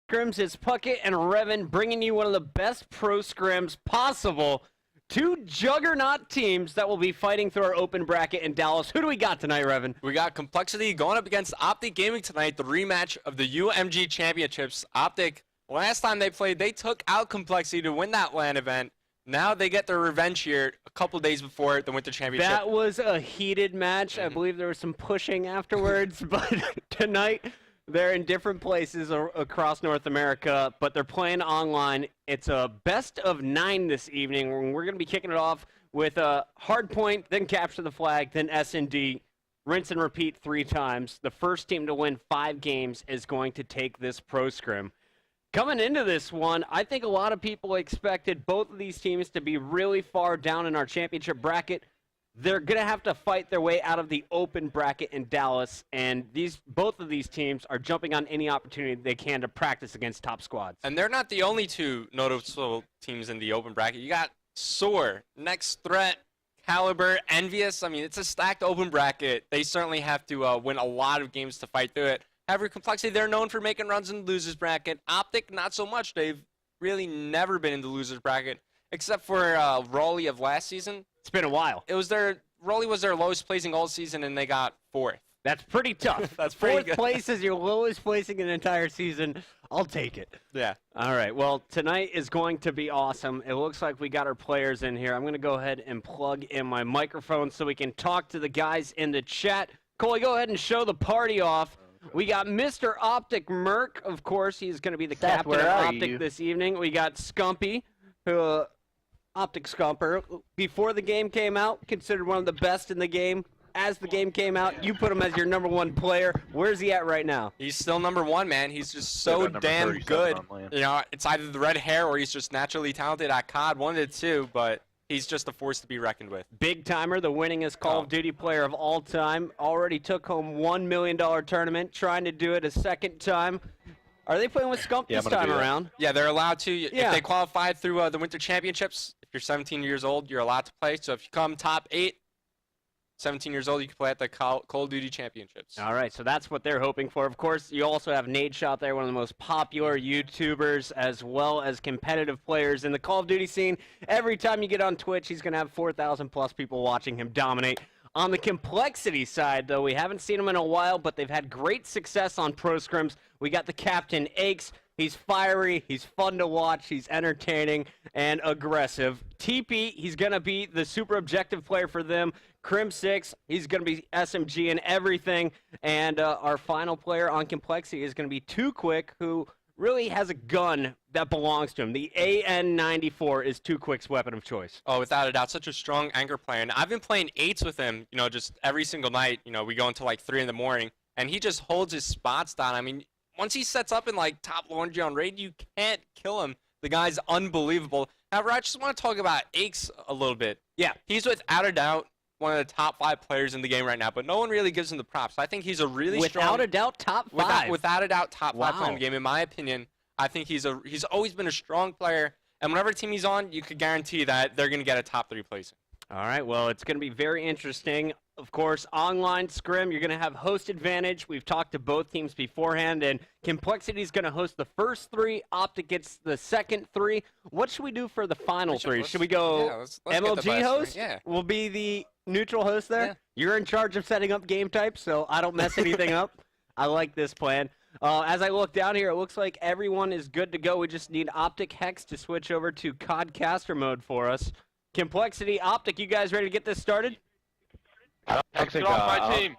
Scrims is Puckett and Revan bringing you one of the best pro scrims possible. Two juggernaut teams that will be fighting through our open bracket in Dallas. Who do we got tonight, Revan? We got Complexity going up against Optic Gaming tonight, the rematch of the UMG Championships. Optic, last time they played, they took out Complexity to win that LAN event. Now they get their revenge here a couple days before the Winter Championship. That was a heated match. I believe there was some pushing afterwards, but tonight they're in different places across North America, but they're playing online. It's a best of 9 this evening. We're going to be kicking it off with a hard point, then capture the flag, then S&D. Rinse and repeat 3 times. The first team to win 5 games is going to take this pro scrim. Coming into this one, I think a lot of people expected both of these teams to be really far down in our championship bracket. They're going to have to fight their way out of the open bracket in Dallas, and both of these teams are jumping on any opportunity they can to practice against top squads. And they're not the only 2 notable teams in the open bracket. You got Soar, Next Threat, Caliber, Envious. I mean, it's a stacked open bracket. They certainly have to win a lot of games to fight through it. However, Complexity, they're known for making runs in the losers bracket. Optic, not so much. They've really never been in the losers bracket, except for Raleigh of last season. It's been a while. Raleigh was their lowest placing all season, and they got 4th. That's pretty tough. That's pretty good. 4th place is your lowest placing in an entire season. I'll take it. Yeah. All right. Well, tonight is going to be awesome. It looks like we got our players in here. I'm going to go ahead and plug in my microphone so we can talk to the guys in the chat. Coley, go ahead and show the party off. We got Mr. Optic Merc, of course. He's going to be the captain of Optic this evening. We got Scumpy, who Optic Scumper. Before the game came out, considered one of the best in the game. As the game came out, you put him as your #1 player. Where's he at right now? He's still #1, man. He's just so damn good. You know, it's either the red hair or he's just naturally talented at COD, one of the two, but he's just a force to be reckoned with. Big timer, the winningest Call of Duty player of all time. Already took home $1 million tournament, trying to do it a second time. Are they playing with Scump this time around? Yeah, they're allowed to. If they qualify through the Winter Championships, if you're 17 years old, you're allowed to play. So if you come top 8, 17 years old, you can play at the Call of Duty Championships. All right, so that's what they're hoping for. Of course, you also have Nadeshot there, one of the most popular YouTubers, as well as competitive players in the Call of Duty scene. Every time you get on Twitch, he's going to have 4,000 plus people watching him dominate. On the Complexity side, though, we haven't seen him in a while, but they've had great success on pro scrims. We got the captain, T.A.G. He's fiery, he's fun to watch, he's entertaining, and aggressive. TP, he's going to be the super objective player for them. Crim 6, he's going to be SMG and everything. And our final player on Complexity is going to be Too Quick, who really has a gun that belongs to him. The AN-94 is Too Quick's weapon of choice. Oh, without a doubt, such a strong anchor player. And I've been playing 8s with him, you know, just every single night. You know, we go until like 3 in the morning, and he just holds his spots down. I mean, once he sets up in like top laundry on raid, you can't kill him. The guy's unbelievable. However, I just want to talk about Aches a little bit. Yeah, he's without a doubt one of the top 5 players in the game right now, but no one really gives him the props. I think he's a really strong... Without a doubt, top 5? Without a doubt, top 5 player in the game. In my opinion, I think he's always been a strong player, and whenever team he's on, you could guarantee that they're going to get a top 3 placing. All right, well, it's going to be very interesting. Of course, online scrim, you're going to have host advantage. We've talked to both teams beforehand, and Complexity is going to host the first 3. Optic gets the second 3. What should we do for the final 3? Should we go let's MLG host? Yeah. Will be the neutral host there? Yeah. You're in charge of setting up game types, so I don't mess anything up. I like this plan. As I look down here, it looks like everyone is good to go. We just need Optic Hex to switch over to COD caster mode for us. Complexity, Optic, you guys ready to get this started? Hex off my team.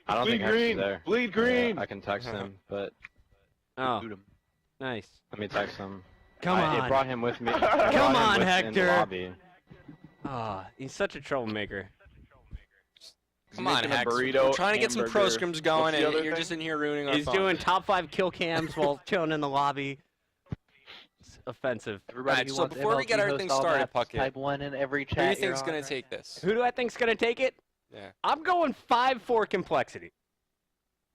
I don't think Hex is there. Bleed green. Yeah, I can text him, but shoot him. Nice. Let me text him. Come on. I brought him with me. Come on, Hector. In the lobby. He's such a troublemaker. Come on, Hex. We're trying to get some pro scrims going, and you're just in here ruining our He's fun. doing top 5 kill cams while chilling in the lobby. It's offensive. Right, so before we get everything started, Puckett, type 1 in every chat. who do you think's going to take this? Who do I think's going to take it? Yeah. I'm going 5-4 Complexity.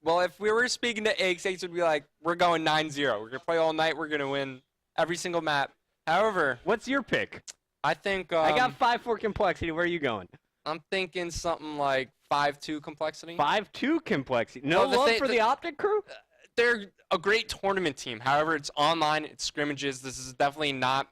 Well, if we were speaking to Aches would be like, we're going 9-0. We're going to play all night. We're going to win every single map. However, what's your pick? I think... I got 5-4 Complexity. Where are you going? I'm thinking something like 5-2 Complexity. 5-2 Complexity. No love for the Optic crew? they're a great tournament team. However, it's online, it's scrimmages. This is definitely not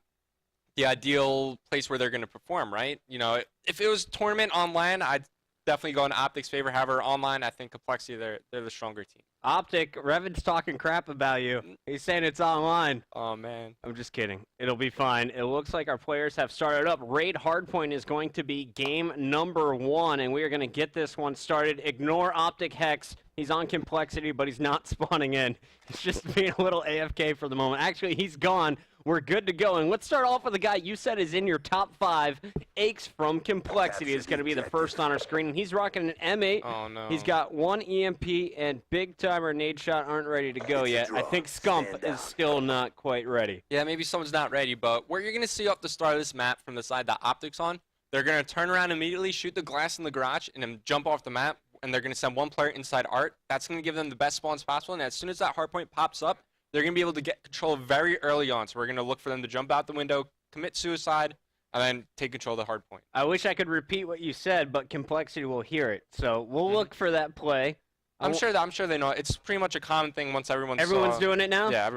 the ideal place where they're going to perform, right? You know, if it was tournament online, I'd definitely go in Optic's favor. However, online, I think Complexity, they're the stronger team. Optic, Revan's talking crap about you. He's saying it's online. Oh, man. I'm just kidding. It'll be fine. It looks like our players have started up. Raid Hardpoint is going to be game number 1, and we are going to get this one started. Ignore Optic Hex. He's on Complexity, but he's not spawning in. He's just being a little AFK for the moment. Actually, he's gone. We're good to go. And let's start off with a guy you said is in your top 5. Aches from Complexity is going to be the first on our screen. And he's rocking an M8. Oh, no. He's got 1 EMP, and Big Timer Nade Shot aren't ready to go yet. I think Scump is still not quite ready. Yeah, maybe someone's not ready, but what you're going to see off the start of this map from the side that Optic's on, they're going to turn around immediately, shoot the glass in the garage, and then jump off the map, and they're going to send one player inside Art. That's going to give them the best spawns possible, and as soon as that hardpoint pops up, they're going to be able to get control very early on. So we're going to look for them to jump out the window, commit suicide, and then take control of the hardpoint. I wish I could repeat what you said, but Complexity will hear it. So we'll look for that play. I'm sure they know it. It's pretty much a common thing once everyone's doing it now? Yeah,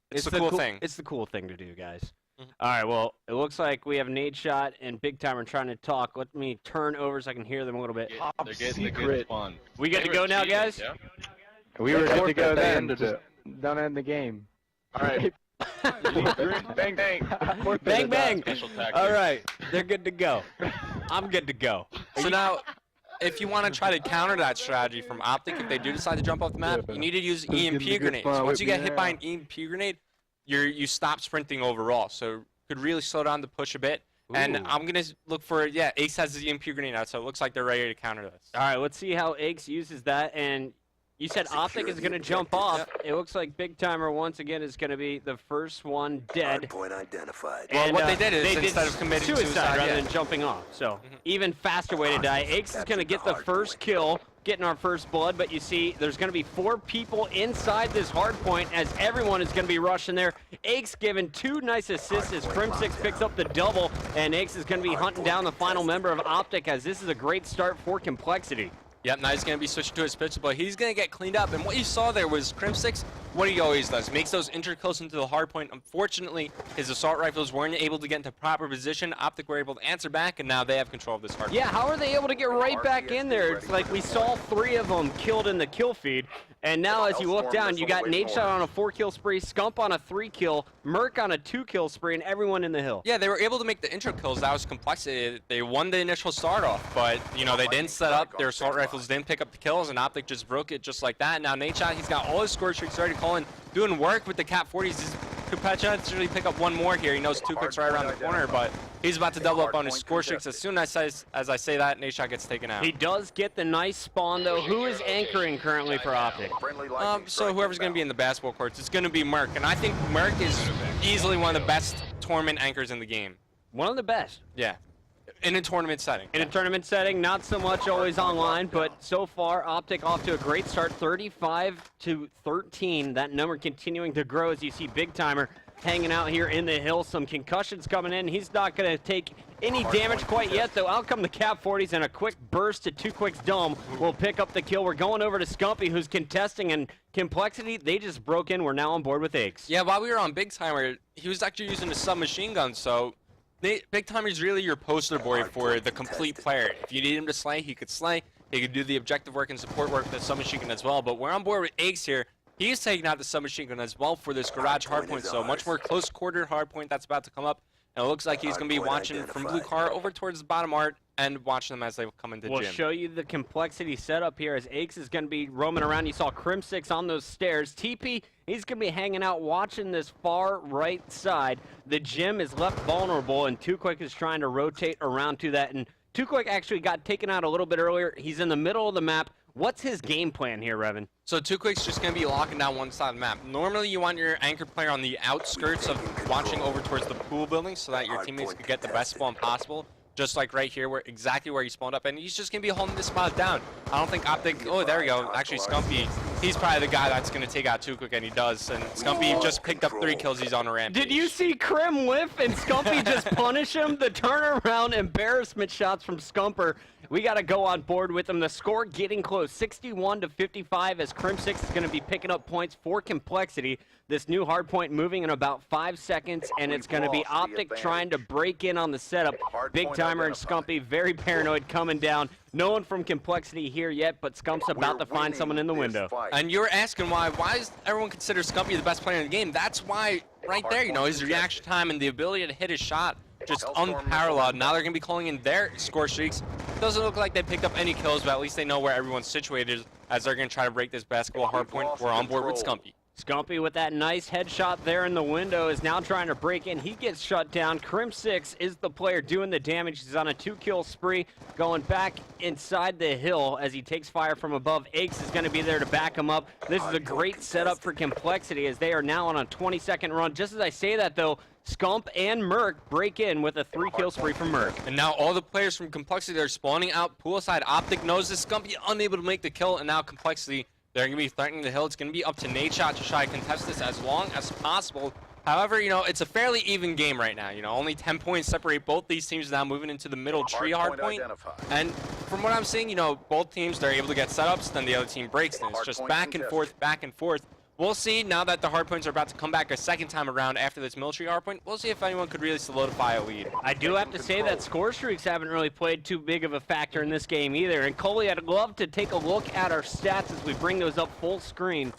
it's the cool thing. It's the cool thing to do, guys. All right, well, it looks like we have Nade Shot and Big Timer trying to talk. Let me turn over so I can hear them a little bit. They're getting the good fun. We good to go now, guys? Yeah. We were good to go then. ended Just it. don't end the game. All right. Bang, bang. Bang, bang. Special tactic. All right, they're good to go. I'm good to go. So now, if you want to try to counter that strategy from Optic, if they do decide to jump off the map, you need to use Who's getting EMP the good grenades. fun Once with you me get hit by now? an EMP grenade, you stop sprinting overall. So could really slow down the push a bit. And Ooh. I'm going to look for, yeah, Ace has his EMP grenade out, so it looks like they're ready to counter this. All right, let's see how Aches uses that. And you said Optic is going to jump off. It looks like Big Timer once again is going to be the first one dead. Point identified. Well, And, what they did is they instead of committing suicide suicide, rather yeah. than jumping off. So even faster way to die. Aches is going to get the first kill, getting our first blood. But you see, there's going to be 4 people inside this hard point as everyone is going to be rushing there. Aches giving 2 nice assists as Crim6 picks up the double, and Aches is going to be hunting down the final member of Optic as this is a great start for Complexity. Yep, now he's going to be switching to his pistol, but he's going to get cleaned up. And what you saw there was Crim6, what he always does, makes those injured kills into the hard point. Unfortunately, his assault rifles weren't able to get into proper position. Optic were able to answer back, and now they have control of this hard point. Yeah, how are they able to get right back in there? It's like we saw 3 of them killed in the kill feed. And now as you look down, you got Nade Shot on a 4-kill spree, Scump on a 3-kill, Merc on a 2-kill spree, and everyone in the hill. Yeah, they were able to make the intro kills. That was Complexity. They won the initial start off, but, you know, they didn't set up. Their assault rifles didn't pick up the kills, and Optic just broke it just like that. Now, Nade Shot, he's got all his score streaks already calling, doing work with the Cat 40s. He's could potentially pick up 1 more here. He knows 2 picks right around the corner, but he's about to double up on his score streaks. As soon as I say that, Nade Shot gets taken out. He does get the nice spawn, though. Who is anchoring currently for Optic? So whoever's going to be in the basketball courts, it's going to be Merc, and I think Merc is easily one of the best tournament anchors in the game. One of the best. Yeah, in a tournament setting. In a tournament setting, not so much always online, but so far, Optic off to a great start, 35-13. That number continuing to grow as you see Big Timer hanging out here in the hill. Some concussions coming in. He's not going to take any damage quite yet, though. Out come the Cap 40s, and a quick burst to 2Quick's dome will pick up the kill. We're going over to Scumpy, who's contesting, and Complexity, they just broke in. We're now on board with Aches. Yeah, while we were on Big Timer, he was actually using a submachine gun, so Big Timer's really your poster boy for the complete player. If you need him to slay, he could slay. He could do the objective work and support work with the submachine gun as well, but we're on board with Aches here. He's taking out the submachine gun as well for this garage hardpoint, so much more close-quarter hardpoint that's about to come up. And it looks like he's going to be watching from Blue Car over towards the bottom art and watching them as they come into We'll gym. show you the Complexity setup here as Aches is going to be roaming around. You saw Crim6 on those stairs. TP, he's going to be hanging out watching this far right side. The gym is left vulnerable, and 2Quick is trying to rotate around to that. And 2Quick actually got taken out a little bit earlier. He's in the middle of the map. What's his game plan here, Revan? So 2Quick's just going to be locking down one side of the map. Normally you want your anchor player on the outskirts of watching over towards the pool building so that your teammates could get the best spawn possible. Just like right here, where exactly where he spawned up. And he's just going to be holding this spot down. I don't think Optic... Oh, there we go. Actually, Scumpy he's probably the guy that's going to take out Too Quick, and he does. And Scumpy just picked up 3 kills. He's on a rampage. Did you see Krim whiff and Scumpy just punish him? The turnaround embarrassment shots from Scumper. We got to go on board with him. The score getting close, 61-55, as Crim6 is going to be picking up points for Complexity. This new hardpoint moving in about 5 seconds, and it's going to be Optic trying to break in on the setup. Big Timer and Scumpy very paranoid coming down. No one from Complexity here yet, but Scump's about to find someone in the window. And you're asking why does everyone consider Scumpy the best player in the game? That's why right there, his reaction time and the ability to hit his shot, just unparalleled. Now they're going to be calling in their score streaks. Doesn't look like they picked up any kills, but at least they know where everyone's situated as they're going to try to break this basketball hardpoint. We're on board with Scumpy. Scumpy with that nice headshot there in the window is now trying to break in. He gets shut down. Crim6 is the player doing the damage. He's on a 2-kill spree, going back inside the hill as he takes fire from above. Aches is going to be there to back him up. This is a great setup for Complexity as they are now on a 20-second run. Just as I say that, though, Scump and Merc break in with a 3-kill spree from Merc. And now all the players from Complexity are spawning out poolside. Optic knows this. Scumpy unable to make the kill, and now Complexity, they're going to be threatening the hill. It's going to be up to Nadeshot to try to contest this as long as possible. However, it's a fairly even game right now. Only 10 points separate both these teams now moving into the middle tree hardpoint. And from what I'm seeing, both teams, they're able to get setups, then the other team breaks, and it's just back and forth, back and forth. We'll see now that the hardpoints are about to come back a second time around after this military hardpoint. We'll see if anyone could really solidify a lead. I do have to say that score streaks haven't really played too big of a factor in this game either. And Coley, I'd love to take a look at our stats as we bring those up full screen.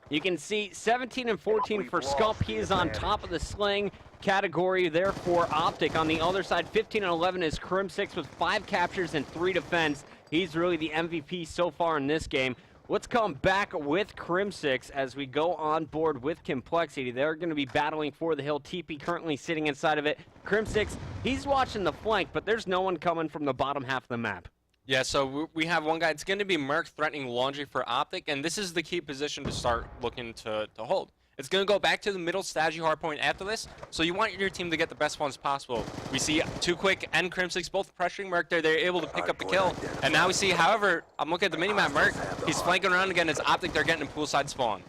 You can see 17 and 14 for Scump. He is on top of the sling category there for Optic. On the other side, 15 and 11 is Crim6 with 5 captures and 3 defense. He's really the MVP so far in this game. Let's come back with Crim6 as we go on board with Complexity. They're going to be battling for the hill. TP currently sitting inside of it. Crim6, he's watching the flank, but there's no one coming from the bottom half of the map. Yeah, so we have one guy. It's going to be Merc threatening Laundry for Optic, and this is the key position to start looking to hold. It's going to go back to the middle T.A.G hardpoint after this, so you want your team to get the best ones possible. We see Too Quick and Crim6 both pressuring Merc there. They're able to pick up the kill. And now we see, however, I'm looking at the minimap, Merc, he's flanking around again. It's Optic, they're getting a poolside spawn.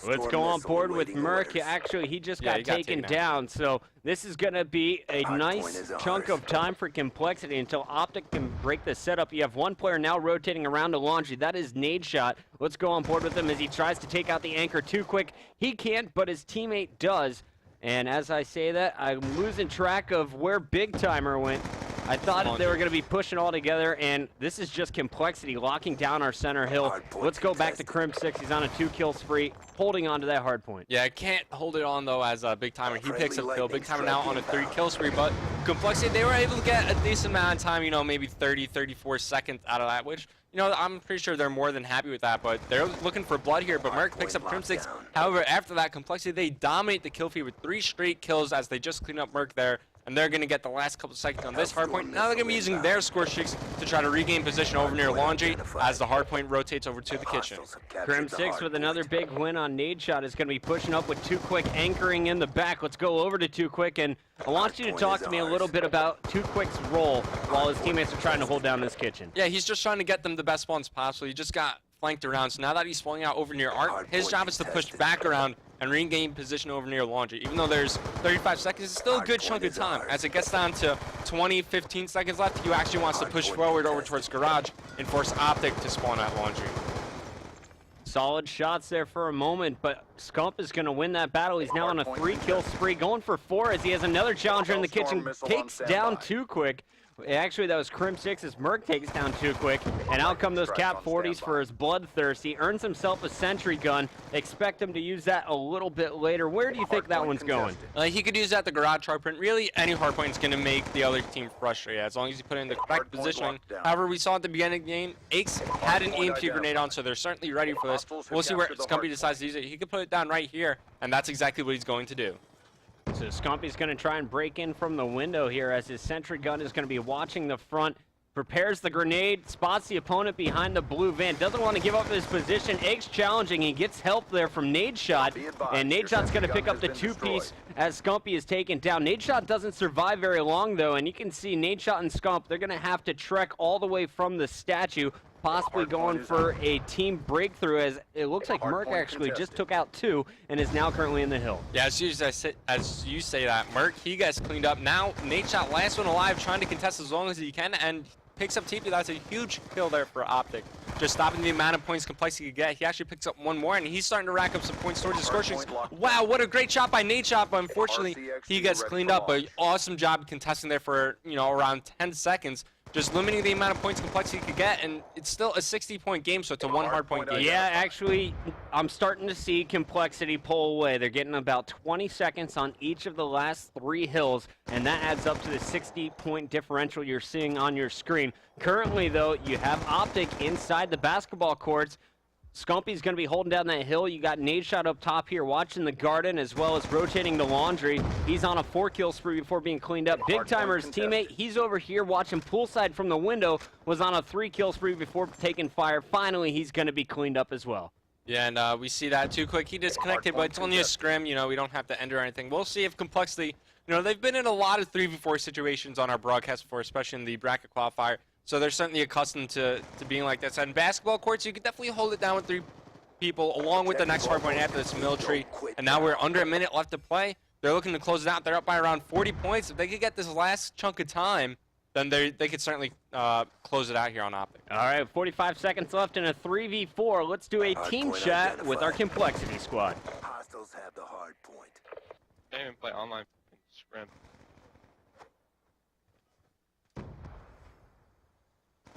Let's go on board with Merc. Actually, he just got taken down, so this is going to be a nice chunk of time for Complexity until Optic can break the setup. You have one player now rotating around to Laundry. That is Nadeshot. Let's go on board with him as he tries to take out the anchor. Too Quick. He can't, but his teammate does. And as I say that, I'm losing track of where Big Timer went. I thought they were going to be pushing all together, and this is just Complexity locking down our center hill. Let's go back to Crim6. He's on a 2-kill spree, holding on to that hard point. Yeah, I can't hold it on, though, as Big Timer. He picks up kill. Big Timer now on a 3-kill spree, but Complexity, they were able to get a decent amount of time, maybe 30, 34 seconds out of that, which, I'm pretty sure they're more than happy with that, but they're looking for blood here. But Merc picks up Crim6. However, after that, Complexity, they dominate the kill feed with 3 straight kills as they just clean up Merc there. And they're going to get the last couple seconds on this hardpoint. Now they're going to be using their score streaks to try to regain position over near Laundry as the hardpoint rotates over to the kitchen. Crim6 with another big win on Nadeshot is going to be pushing up with Too Quick anchoring in the back. Let's go over to Too Quick, and I want you to talk to me a little bit about Too Quick's role while his teammates are trying to hold down this kitchen. Yeah, he's just trying to get them the best spawns possible. He just got flanked around, so now that he's spawning out over near Art, his job is to push back around and regain position over near Laundry. Even though there's 35 seconds, it's still a good chunk of time. As it gets down to 20, 15 seconds left, he actually wants to push forward over towards Garage and force Optic to spawn at Laundry. Solid shots there for a moment, but Scump is going to win that battle. He's now on a 3-kill spree, going for 4 as he has another challenger in the kitchen, takes down Too Quick. Actually, that was Crim6 as Merc takes down Too Quick, and out come those cap 40s for his bloodthirsty. Earns himself a sentry gun. Expect him to use that a little bit later. Where do you think that one's going? He could use that the garage hardpoint. Really, any hardpoint is going to make the other team frustrated as long as you put it in the correct positioning. However, we saw at the beginning of the game, Aches had an EMP grenade on, so they're certainly ready for this. We'll see where Scumpy decides to use it. He could put it down right here, and that's exactly what he's going to do. So Scumpy's going to try and break in from the window here as his sentry gun is going to be watching the front. Prepares the grenade, spots the opponent behind the blue van. Doesn't want to give up his position. Aches challenging. He gets help there from Nadeshot. And Nadeshot's going to pick up the 2-piece as Scumpy is taken down. Nadeshot doesn't survive very long, though. And you can see Nadeshot and Scump, they're going to have to trek all the way from the statue, possibly going for a team breakthrough, as it looks like Merc actually just took out 2 and is now currently in the hill. Yeah, as you say that, Merc, he gets cleaned up. Now, Nate Shot, last one alive, trying to contest as long as he can, and picks up TP. That's a huge kill there for Optic. Just stopping the amount of points Complexity could get. He actually picks up 1 more, and he's starting to rack up some points towards the score streaks. Wow, what a great shot by Nate Shot, but unfortunately, he gets cleaned up. But awesome job contesting there for, around 10 seconds. Just limiting the amount of points Complexity could get, and it's still a 60-point game, so it's a 1 hard point game. Yeah, actually, I'm starting to see Complexity pull away. They're getting about 20 seconds on each of the last 3 hills, and that adds up to the 60-point differential you're seeing on your screen. Currently, though, you have Optic inside the basketball courts. Scumpy's going to be holding down that hill. You got Nade Shot up top here, watching the garden as well as rotating the laundry. He's on a 4-kill spree before being cleaned up. Big Timer's teammate, he's over here watching poolside from the window, was on a 3-kill spree before taking fire. Finally, he's going to be cleaned up as well. Yeah, and we see that too quick. He disconnected, but it's only a scrim. We don't have to end or anything. We'll see if Complexity, they've been in a lot of 3v4 situations on our broadcast before, especially in the bracket qualifier. So they're certainly accustomed to being like this. And basketball courts, you can definitely hold it down with 3 people, along with the next hard point after this military. And now we're under a minute left to play. They're looking to close it out. They're up by around 40 points. If they could get this last chunk of time, then they could certainly close it out here on Optic. All right, 45 seconds left in a 3v4. Let's do a team chat with our Complexity squad. Hostiles have the hard point. I can't even play online Scrim.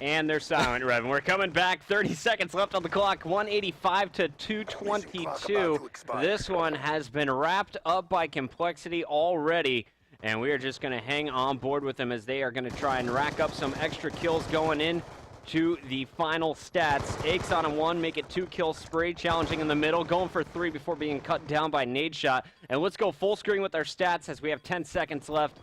And they're silent, Revan. We're coming back. 30 seconds left on the clock. 185 to 222. This one has been wrapped up by Complexity already. And we are just going to hang on board with them as they are going to try and rack up some extra kills going in to the final stats. Aches on a 1, make it 2-kill spree, challenging in the middle, going for 3 before being cut down by Nade Shot. And let's go full screen with our stats as we have 10 seconds left.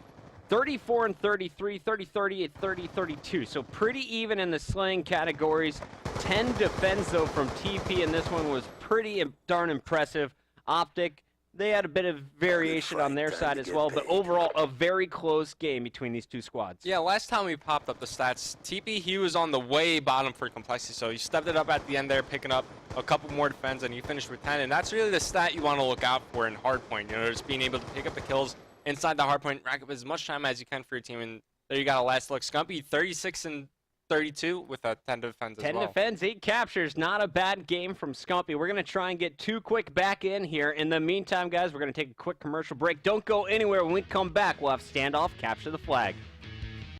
34 and 33, 30-30, and 30-32. So pretty even in the slaying categories. 10 defends, though, from TP, and this one was pretty darn impressive. Optic, they had a bit of variation on their side as well, but overall, a very close game between these 2 squads. Yeah, last time we popped up the stats, TP, he was on the way bottom for Complexity, so he stepped it up at the end there, picking up a couple more defends, and he finished with 10, and that's really the stat you want to look out for in hardpoint, just being able to pick up the kills inside the hardpoint, rack up as much time as you can for your team, and there you got a last look. Scumpy, 36 and 32 with a 10 defense as well. 10 defense, 8 captures. Not a bad game from Scumpy. We're going to try and get 2 quick back in here. In the meantime, guys, we're going to take a quick commercial break. Don't go anywhere. When we come back, we'll have standoff, capture the flag.